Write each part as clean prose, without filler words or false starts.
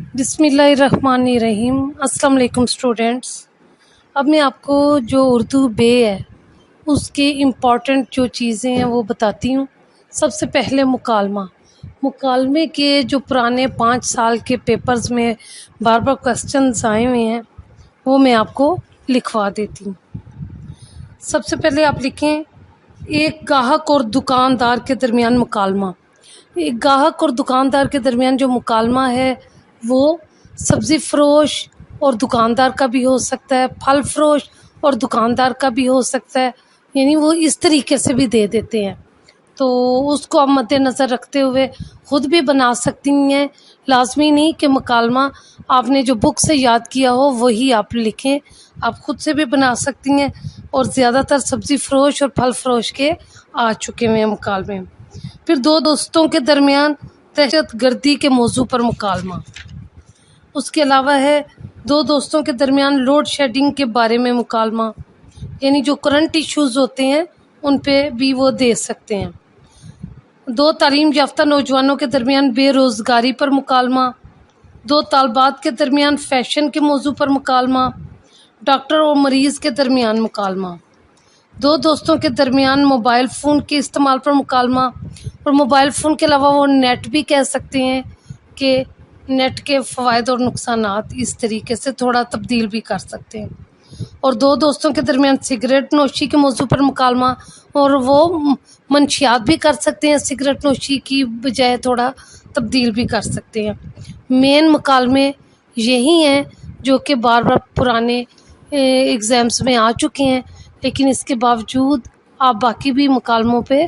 بسم اللہ الرحمن الرحیم۔ السلام علیکم اسٹوڈینٹس۔ اب میں آپ کو جو اردو بے ہے اس کے امپورٹنٹ جو چیزیں ہیں وہ بتاتی ہوں۔ سب سے پہلے مکالمے کے جو پرانے 5 سال کے پیپرز میں بار بار کوسچنز آئے ہوئے ہیں وہ میں آپ کو لکھوا دیتی ہوں۔ سب سے پہلے آپ لکھیں ایک گاہک اور دکاندار کے درمیان مکالمہ۔ ایک گاہک اور دکاندار کے درمیان جو مکالمہ ہے وہ سبزی فروش اور دکاندار کا بھی ہو سکتا ہے، پھل فروش اور دکاندار کا بھی ہو سکتا ہے، یعنی وہ اس طریقے سے بھی دے دیتے ہیں، تو اس کو آپ مد نظر رکھتے ہوئے خود بھی بنا سکتی ہیں۔ لازمی نہیں کہ مکالمہ آپ نے جو بک سے یاد کیا ہو وہی آپ لکھیں، آپ خود سے بھی بنا سکتی ہیں، اور زیادہ تر سبزی فروش اور پھل فروش کے آ چکے ہوئے ہیں مکالمے۔ پھر 2 دوستوں کے درمیان دہشت گردی کے موضوع پر مکالمہ۔ اس کے علاوہ ہے 2 دوستوں کے درمیان لوڈ شیڈنگ کے بارے میں مکالمہ، یعنی جو کرنٹ ایشوز ہوتے ہیں ان پہ بھی وہ دے سکتے ہیں۔ 2 تعلیم یافتہ نوجوانوں کے درمیان بے روزگاری پر مکالمہ۔ 2 طالبات کے درمیان فیشن کے موضوع پر مکالمہ۔ ڈاکٹر اور مریض کے درمیان مکالمہ۔ 2 دوستوں کے درمیان موبائل فون کے استعمال پر مکالمہ، اور موبائل فون کے علاوہ وہ نیٹ بھی کہہ سکتے ہیں کہ نیٹ کے فوائد اور نقصانات، اس طریقے سے تھوڑا تبدیل بھی کر سکتے ہیں۔ اور 2 دوستوں کے درمیان سگریٹ نوشی کے موضوع پر مکالمہ، اور وہ منشیات بھی کر سکتے ہیں، سگریٹ نوشی کی بجائے تھوڑا تبدیل بھی کر سکتے ہیں۔ مین مکالمے یہی ہیں جو کہ بار بار پرانے ایگزامس میں آ چکے ہیں، لیکن اس کے باوجود آپ باقی بھی مکالموں پہ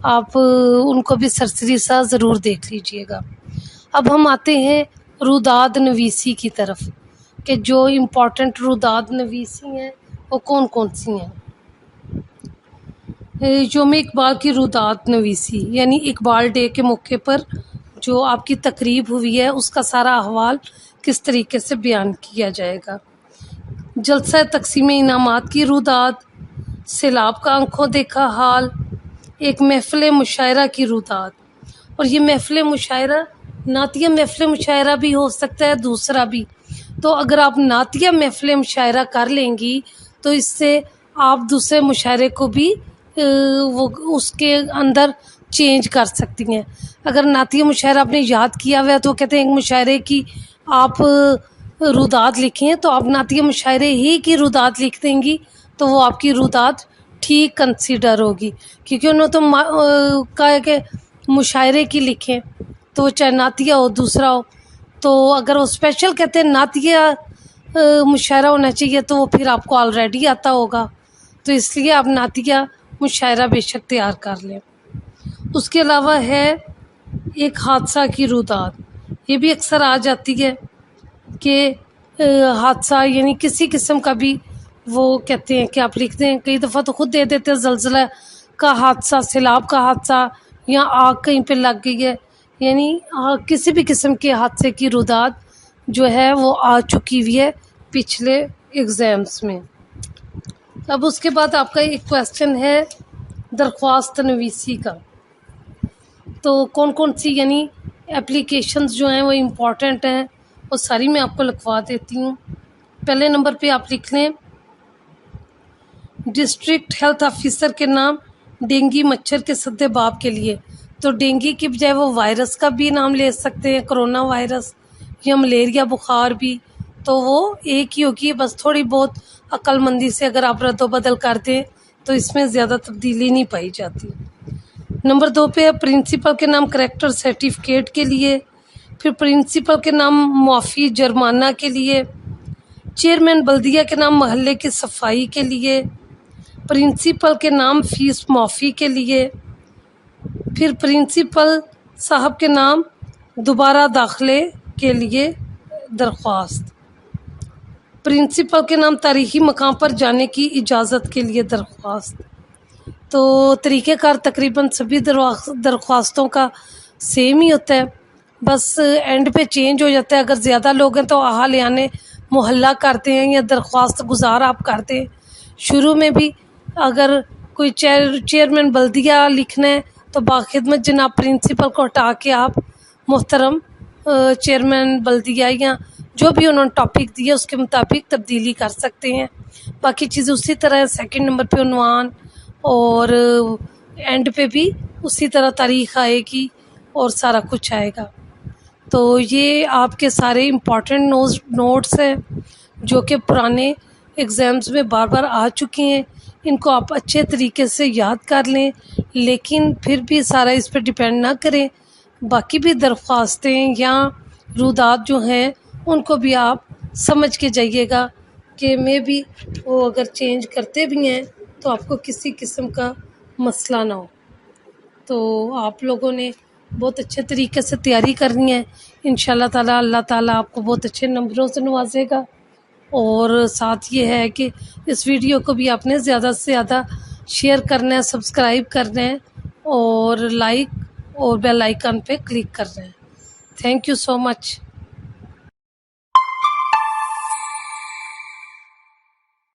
آپ ان کو بھی سرسری سا ضرور دیکھ لیجئے گا۔ اب ہم آتے ہیں روداد نویسی کی طرف، کہ جو امپورٹنٹ روداد نویسی ہیں وہ کون کون سی ہیں۔ یوم اقبال کی روداد نویسی، یعنی اقبال ڈے کے موقع پر جو آپ کی تقریب ہوئی ہے اس کا سارا احوال کس طریقے سے بیان کیا جائے گا۔ جلسہ تقسیم انعامات کی روداد، سیلاب کا آنکھوں دیکھا حال، ایک محفل مشاعرہ کی روداد۔ اور یہ محفل مشاعرہ نعتیہ محفل مشاعرہ بھی ہو سکتا ہے، دوسرا بھی، تو اگر آپ نعتیہ محفل مشاعرہ کر لیں گی تو اس سے آپ دوسرے مشاعرے کو بھی وہ اس کے اندر چینج کر سکتی ہیں۔ اگر نعتیہ مشاعرہ آپ نے یاد کیا ہوا ہے تو کہتے ہیں ایک مشاعرے کی آپ روداد لکھیں، تو آپ نعتیہ مشاعرے ہی کی روداد لکھ دیں گی تو وہ آپ کی روداد ٹھیک کنسیڈر ہوگی، کیونکہ انہوں تو کہا ہے کہ مشاعرے کی لکھیں، تو چاہے نعتیہ ہو دوسرا ہو، تو اگر وہ اسپیشل کہتے ہیں نعتیہ مشاعرہ ہونا چاہیے تو وہ پھر آپ کو آلریڈی آتا ہوگا، تو اس لیے آپ نعتیہ مشاعرہ بے شک تیار کر لیں۔ اس کے علاوہ ہے ایک حادثہ کی روداد، یہ بھی اکثر آ جاتی ہے کہ حادثہ یعنی کسی قسم کا بھی وہ کہتے ہیں کہ آپ لکھ دیں، کئی دفعہ تو خود دے دیتے ہیں زلزلہ کا حادثہ، سیلاب کا حادثہ، یا آگ کہیں پہ لگ گئی ہے، یعنی کسی بھی قسم کے حادثے کی روداد جو ہے وہ آ چکی ہوئی ہے پچھلے ایگزامس میں۔ اب اس کے بعد آپ کا ایک کویسچن ہے درخواست نویسی کا، تو کون کون سی یعنی اپلیکیشنز جو ہیں وہ امپورٹنٹ ہیں وہ ساری میں آپ کو لکھوا دیتی ہوں۔ پہلے نمبر پہ آپ لکھ لیں ڈسٹرکٹ ہیلتھ آفیسر کے نام ڈینگی مچھر کے سدے باب کے لیے، تو ڈینگی کی بجائے وہ وائرس کا بھی نام لے سکتے ہیں، کرونا وائرس یا ملیریا بخار بھی، تو وہ ایک ہی ہوگی، بس تھوڑی بہت عقل مندی سے اگر آپ رد و بدل کر دیں تو اس میں زیادہ تبدیلی نہیں پائی جاتی۔ نمبر 2 پہ ہے پرنسپل کے نام کریکٹر سرٹیفکیٹ کے لیے، پھر پرنسپل کے نام معافی جرمانہ کے لیے، چیئرمین بلدیہ کے نام محلے کی صفائی کے لیے، پرنسپل کے نام فیس معافی کے لیے، پھر پرنسپل صاحب کے نام دوبارہ داخلے کے لیے درخواست، پرنسپل کے نام تاریخی مقام پر جانے کی اجازت کے لیے درخواست۔ تو طریقہ کار تقریباً سبھی درخواستوں کا سیم ہی ہوتا ہے، بس اینڈ پہ چینج ہو جاتا ہے۔ اگر زیادہ لوگ ہیں تو اہالیان محلہ کرتے ہیں یا درخواست گزار آپ کرتے ہیں۔ شروع میں بھی اگر کوئی چیئرمین بلدیہ لکھنا ہے تو باخدمت جناب پرنسپل کو ہٹا کے آپ محترم چیئرمین بلدیہ یا جو بھی انہوں نے ٹاپک دیا اس کے مطابق تبدیلی کر سکتے ہیں. باقی چیزیں اسی طرح ہے. سیکنڈ نمبر پہ عنوان اور اینڈ پہ بھی اسی طرح تاریخ آئے گی اور سارا کچھ آئے گا. تو یہ آپ کے سارے امپورٹنٹ نوٹس ہیں جو کہ پرانے ایگزامز میں بار بار آ چکے ہیں. ان کو آپ اچھے طریقے سے یاد کر لیں، لیکن پھر بھی سارا اس پہ ڈپینڈ نہ کریں. باقی بھی درخواستیں یا رودات جو ہیں ان کو بھی آپ سمجھ کے جائیے گا کہ میں بھی وہ اگر چینج کرتے بھی ہیں تو آپ کو کسی قسم کا مسئلہ نہ ہو. تو آپ لوگوں نے بہت اچھے طریقے سے تیاری کرنی ہے. انشاءاللہ تعالیٰ اللہ تعالیٰ آپ کو بہت اچھے نمبروں سے نوازے گا. اور ساتھ یہ ہے کہ اس ویڈیو کو بھی آپ نے زیادہ سے زیادہ شیئر کرنا ہے، سبسکرائب کرنا ہے اور لائک اور بیل آئیکن پہ کلک کرنا ہے. Thank you so much.